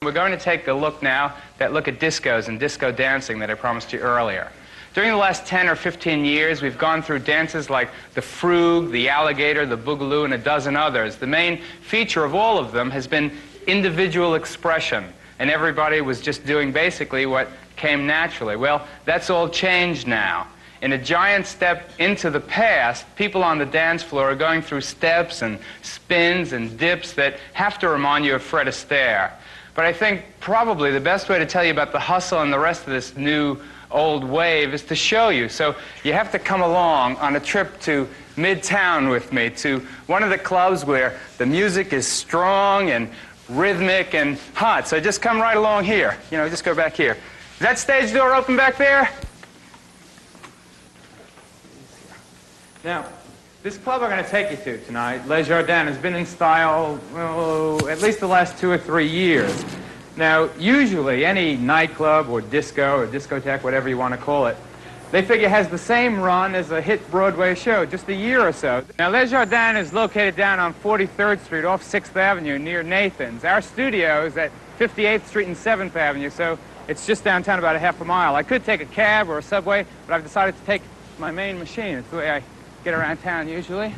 We're going to take a look now at discos and disco dancing that I promised you earlier. During the last 10 or 15 years, we've gone through dances like the frug, the alligator, the boogaloo, and a dozen others. The main feature of all of them has been individual expression, and everybody was just doing basically what came naturally. Well, that's all changed now. In a giant step into the past, people on the dance floor are going through steps and spins and dips that have to remind you of Fred Astaire. But I think probably the best way to tell you about the hustle and the rest of this new old wave is to show you. So you have to come along on a trip to Midtown with me, to one of the clubs where the music is strong and rhythmic and hot. So just come right along here. You know, just go back here. Is that stage door open back there? Now, this club I'm going to take you to tonight, Le Jardin, has been in style, well, at least the last 2 or 3 years. Now, usually any nightclub or disco or Disco-Tex, whatever you want to call it, they figure has the same run as a hit Broadway show, just a year or so. Now, Le Jardin is located down on 43rd Street off 6th Avenue near Nathan's. Our studio is at 58th Street and 7th Avenue, so it's just downtown about a half a mile. I could take a cab or a subway, but I've decided to take my main machine. It's the way I get around town usually.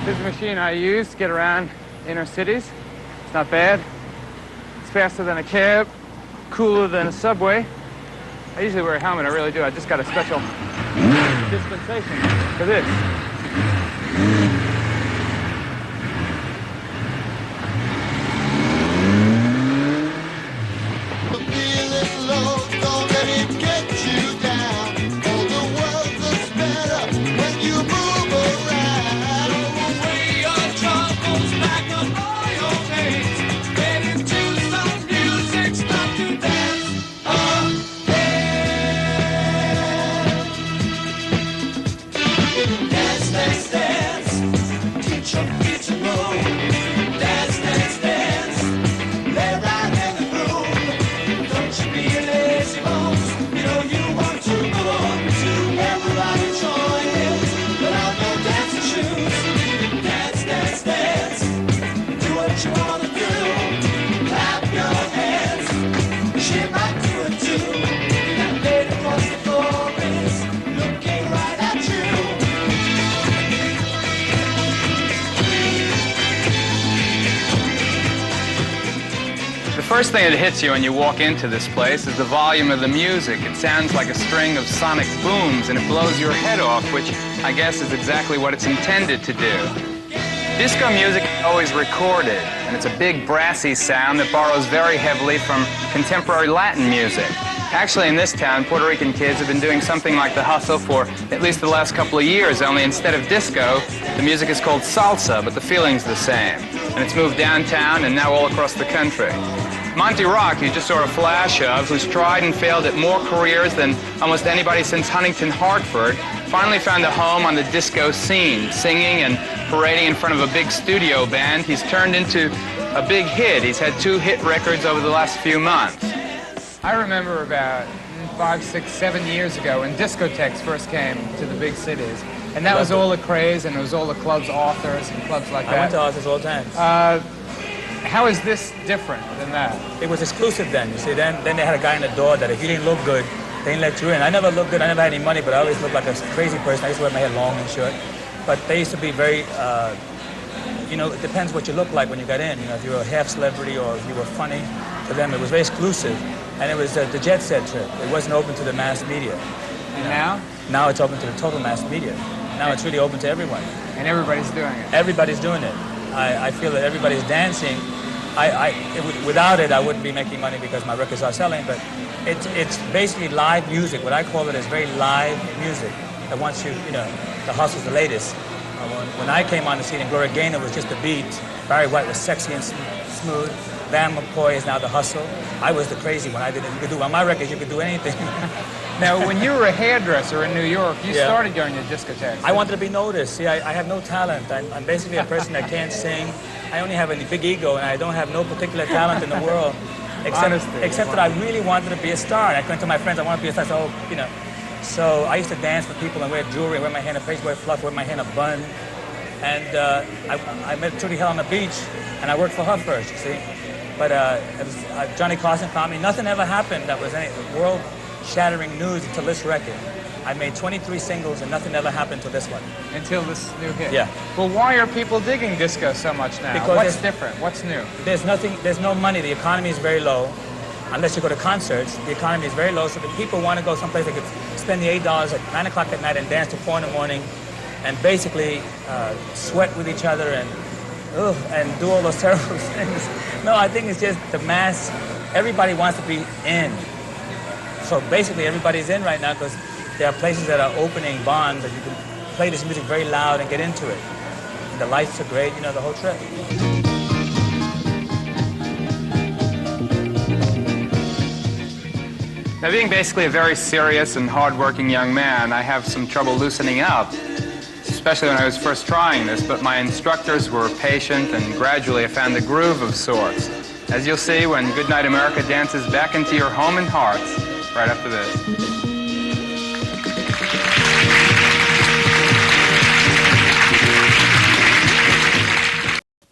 This is the machine I use to get around inner cities. It's not bad. It's faster than a cab, cooler than a subway. I usually wear a helmet, I really do. I just got a special dispensation for this. The first thing that hits you when you walk into this place is the volume of the music. It sounds like a string of sonic booms, and it blows your head off, which I guess is exactly what it's intended to do. Disco music is always recorded, and it's a big brassy sound that borrows very heavily from contemporary Latin music. Actually, in this town, Puerto Rican kids have been doing something like the hustle for at least the last couple of years, only instead of disco, the music is called salsa, but the feeling's the same. And it's moved downtown and now all across the country. Monty Rock, you just saw a flash of, who's tried and failed at more careers than almost anybody since Huntington Hartford, finally found a home on the disco scene, singing and parading in front of a big studio band. He's turned into a big hit. He's had 2 hit records over the last few months. I remember about 5, 6, 7 years ago when Disco-Tex first came to the big cities. And that was all the craze, and it was all the clubs, authors, and clubs like that. I went to authors all the time. How is this different than that? It was exclusive then, you see. Then they had a guy in the door that if you didn't look good, they didn't let you in. I never looked good, I never had any money, but I always looked like a crazy person. I used to wear my hair long and short. But they used to be very, you know, it depends what you look like when you got in. You know, if you were a half celebrity or if you were funny, to them it was very exclusive. And it was the jet set trip. It wasn't open to the mass media. And now? Now it's open to the total mass media. Now it's really open to everyone. And everybody's doing it. Everybody's doing it. I feel that everybody's dancing. Without it, I wouldn't be making money because my records are selling, but it's basically live music. What I call it is very live music that wants you, you know, the hustle's the latest. When I came on the scene in Gloria Gaynor, it was just the beat. Barry White was sexy and smooth. Van McCoy is now the hustle. I was the crazy one. I did it. You could do on my records. You could do anything. Now, when you were a hairdresser in New York, you started going to Disco-Tex. I wanted to be noticed. See, I have no talent. I'm basically a person that can't sing. I only have a big ego, and I don't have no particular talent in the world, except that I really wanted to be a star. And I went to my friends, I want to be a star. So, you know, so I used to dance for people and wear jewelry, wear my hair in a pasteboard fluff, wear my hair in a bun. And I met Trudy Hell on the beach, and I worked for her first, you see. But Johnny Carson found me. Nothing ever happened that was any world-shattering news until this record. I made 23 singles and nothing ever happened until this one. Until this new hit? Yeah. Well, why are people digging disco so much now? Because what's different? What's new? There's no money. The economy is very low. Unless you go to concerts, the economy is very low, so the people want to go someplace they could spend the $8 at 9 o'clock at night and dance till 4 in the morning and basically sweat with each other and do all those terrible things. No, I think it's just the mass. Everybody wants to be in. So basically everybody's in right now because there are places that are opening bars that you can play this music very loud and get into it. And the lights are great, you know, the whole trip. Now, being basically a very serious and hard-working young man, I have some trouble loosening up, especially when I was first trying this, but my instructors were patient, and gradually I found a groove of sorts. As you'll see when Goodnight America dances back into your home and hearts right after this.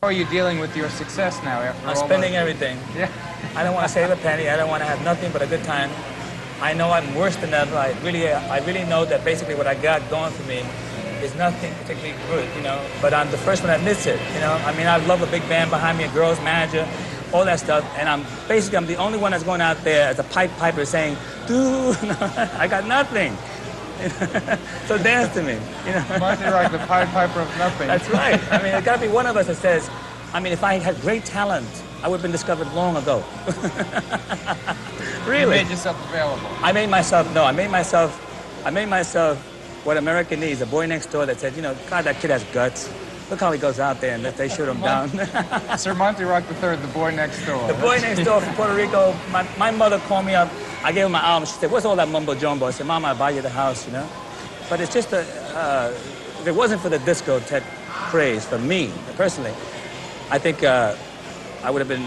How are you dealing with your success now after I'm spending everything. Yeah. I don't want to save a penny. I don't want to have nothing but a good time. I know I'm worse than ever. I really know that basically what I got going for me is nothing particularly good, you know. But I'm the first one that admits it, you know. I mean, I love a big band behind me, a girls manager, all that stuff. And I'm the only one that's going out there as a piper saying, dude, I got nothing. So dance to me, you know. Monty Rock, the Pied Piper of nothing. That's right. I mean, there's got to be one of us that says, I mean, if I had great talent, I would have been discovered long ago. Really? You made yourself available. I made myself what America needs, a boy next door that said, you know, God, that kid has guts. Look how he goes out there and they shoot him down. Sir Monti Rock III, the boy next door. The boy next door from Puerto Rico. My mother called me up. I gave her my album. She said, what's all that mumbo jumbo? I said, Mama, I'll buy you the house, you know. But it's just if it wasn't for the Disco-Tex craze, for me, personally, I think I would have been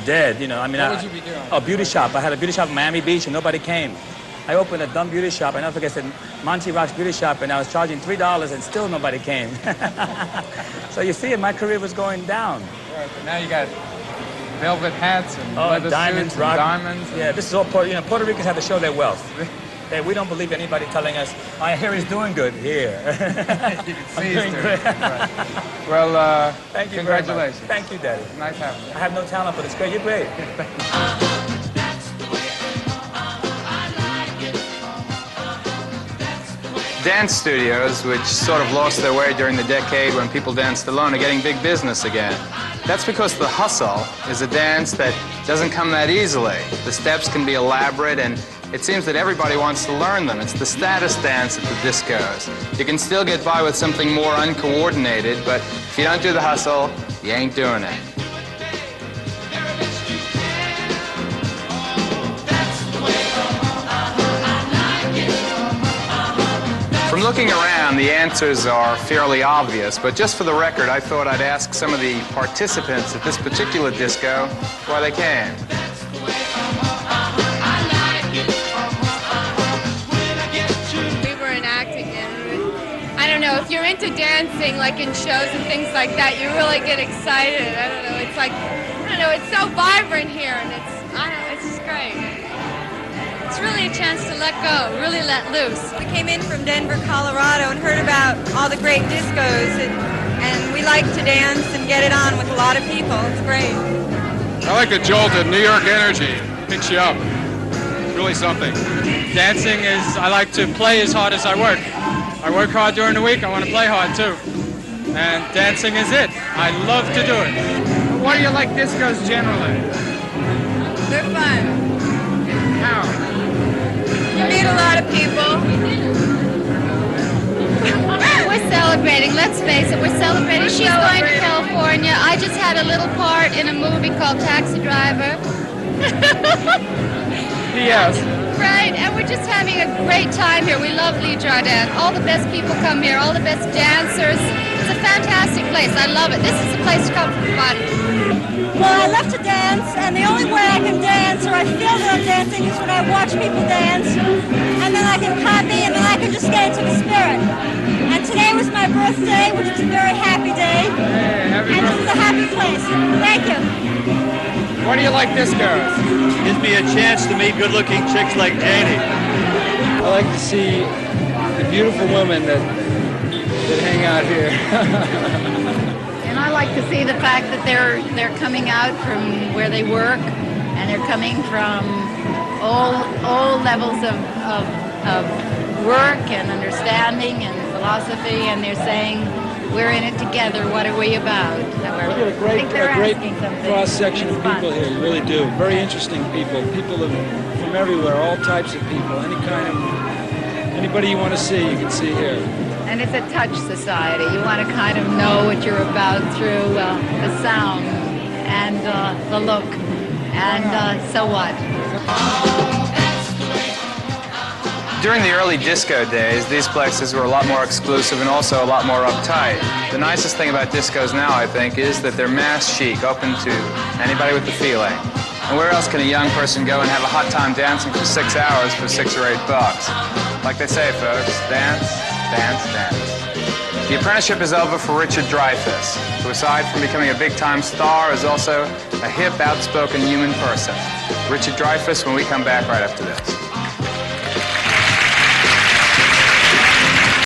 dead, you know. I mean, what would you be doing? A beauty shop. I had a beauty shop in Miami Beach and nobody came. I opened a dumb beauty shop. I never forget, it said Monty Rock's Beauty Shop, and I was charging $3 and still nobody came. So you see, my career was going down. Right, but now you got velvet hats and leather diamonds, suits and diamonds. Yeah, this is all Puerto Ricans have to show their wealth. We don't believe anybody telling us, I hear he's doing good here. You can see he's doing great. Right. Well, thank you. congratulations. Thank you, Daddy. Nice having you. I have no talent, but it's great. You're great. Dance studios, which sort of lost their way during the decade when people danced alone, are getting big business again. That's because the hustle is a dance that doesn't come that easily. The steps can be elaborate, and it seems that everybody wants to learn them. It's the status dance at the discos. You can still get by with something more uncoordinated, but if you don't do the hustle, you ain't doing it. From looking around, the answers are fairly obvious, but just for the record, I thought I'd ask some of the participants at this particular disco why they came. We were enacting it. I don't know, if you're into dancing, like in shows and things like that, you really get excited. I don't know, it's like, I don't know, it's so vibrant here, and it's just great. It's really a chance to let go, really let loose. We came in from Denver, Colorado, and heard about all the great discos, and we like to dance and get it on with a lot of people. It's great. I like the jolt of New York energy. Picks you up. It's really something. Dancing is, I like to play as hard as I work. I work hard during the week, I want to play hard too. And dancing is it. I love to do it. Why do you like discos generally? They're fun. How? You meet a lot of people. We're celebrating, let's face it, we're celebrating. She's going to California. I just had a little part in a movie called Taxi Driver. Yes. Right, and we're just having a great time here. We love Jardin. All the best people come here, all the best dancers. It's a fantastic place. I love it. This is a place to come for fun. Well, I love to dance, and the only way I can dance, or I feel that I'm dancing, is when I watch people dance, and then I can copy, and then I can just get into the spirit. And today was my birthday, which was a very happy day. And this is a happy place. Thank you. Why do you like discos? Gives me a chance to meet good-looking chicks like Janie. I like to see the beautiful women that hang out here. And I like to see the fact that they're coming out from where they work, and they're coming from all levels of work and understanding and philosophy, and they're saying, we're in it together, what are we about? We get a great cross-section of people here, you really do. Very interesting people from everywhere, all types of people, anybody you want to see, you can see here. And it's a touch society. You want to kind of know what you're about through the sound and the look, and so what? During the early disco days, these places were a lot more exclusive and also a lot more uptight. The nicest thing about discos now, I think, is that they're mass chic, open to anybody with the feeling. And where else can a young person go and have a hot time dancing for 6 hours for $6 or $8? Like they say, folks, dance, dance, dance. The apprenticeship is over for Richard Dreyfuss, who aside from becoming a big-time star, is also a hip, outspoken human person. Richard Dreyfuss when we come back right after this.